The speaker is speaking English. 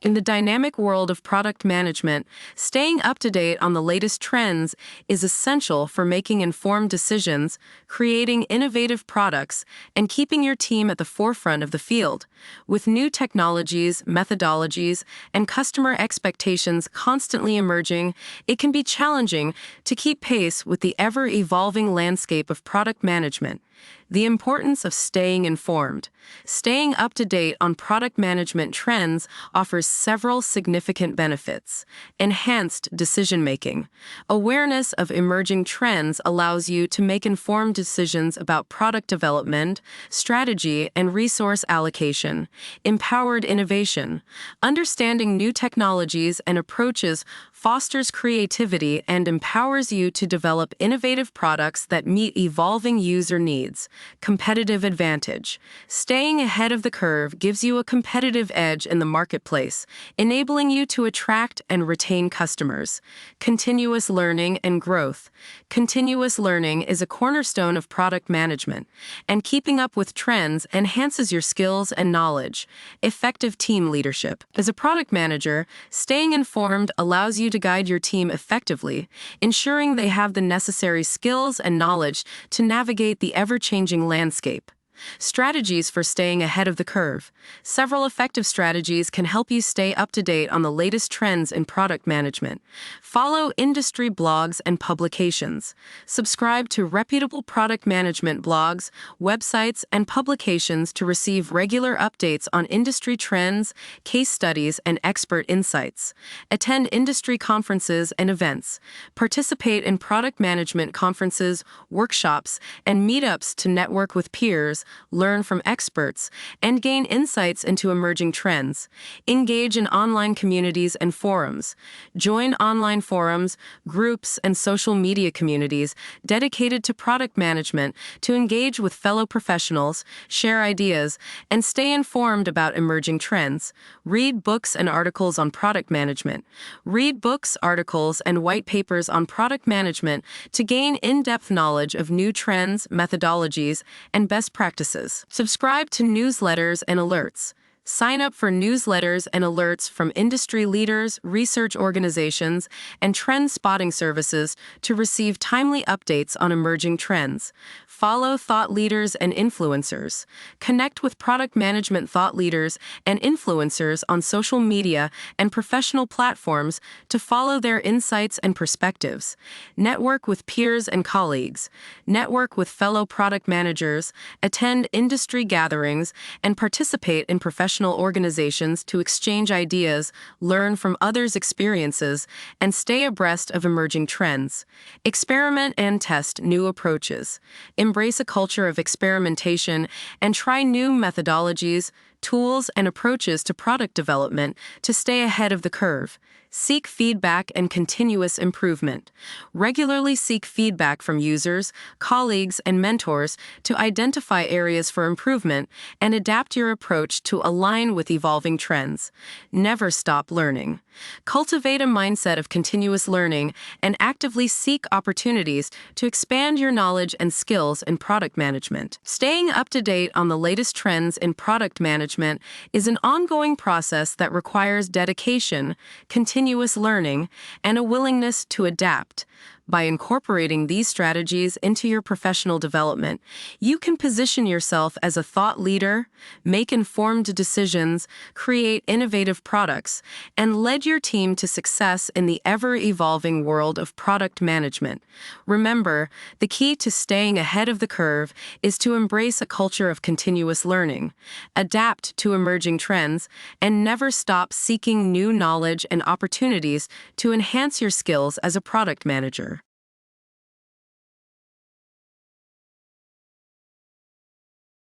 In the dynamic world of product management, staying up to date on the latest trends is essential for making informed decisions, creating innovative products, and keeping your team at the forefront of the field. With new technologies, methodologies, and customer expectations constantly emerging, it can be challenging to keep pace with the ever-evolving landscape of product management. The importance of staying informed. Staying up to date on product management trends offers several significant benefits. Enhanced decision-making. Awareness of emerging trends allows you to make informed decisions about product development, strategy, and resource allocation. Empowered innovation. Understanding new technologies and approaches fosters creativity and empowers you to develop innovative products that meet evolving user needs. Competitive advantage. Staying ahead of the curve gives you a competitive edge in the marketplace, enabling you to attract and retain customers. Continuous learning and growth. Continuous learning is a cornerstone of product management, and keeping up with trends enhances your skills and knowledge. Effective team leadership. As a product manager, staying informed allows you to guide your team effectively, ensuring they have the necessary skills and knowledge to navigate the ever-changing landscape. Strategies for staying ahead of the curve. Several effective strategies can help you stay up to date on the latest trends in product management. Follow industry blogs and publications. Subscribe to reputable product management blogs, websites, and publications to receive regular updates on industry trends, case studies, and expert insights. Attend industry conferences and events. Participate in product management conferences, workshops, and meetups to network with peers, learn from experts, and gain insights into emerging trends. Engage in online communities and forums. Join online forums, groups, and social media communities dedicated to product management to engage with fellow professionals, share ideas, and stay informed about emerging trends. Read books and articles on product management. Read books, articles, and white papers on product management to gain in-depth knowledge of new trends, methodologies, and best practices. Subscribe to newsletters and alerts. Sign up for newsletters and alerts from industry leaders, research organizations, and trend spotting services to receive timely updates on emerging trends. Follow thought leaders and influencers. Connect with product management thought leaders and influencers on social media and professional platforms to follow their insights and perspectives. Network with peers and colleagues. Network with fellow product managers, attend industry gatherings, and participate in professional organizations to exchange ideas, learn from others' experiences, and stay abreast of emerging trends. Experiment and test new approaches. Embrace a culture of experimentation and try new methodologies, tools, and approaches to product development to stay ahead of the curve. Seek feedback and continuous improvement. Regularly seek feedback from users, colleagues, and mentors to identify areas for improvement and adapt your approach to align with evolving trends. Never stop learning. Cultivate a mindset of continuous learning and actively seek opportunities to expand your knowledge and skills in product management. Staying up to date on the latest trends in product management is an ongoing process that requires dedication, continuous learning, and a willingness to adapt. By incorporating these strategies into your professional development, you can position yourself as a thought leader, make informed decisions, create innovative products, and lead your team to success in the ever-evolving world of product management. Remember, the key to staying ahead of the curve is to embrace a culture of continuous learning, adapt to emerging trends, and never stop seeking new knowledge and opportunities to enhance your skills as a product manager.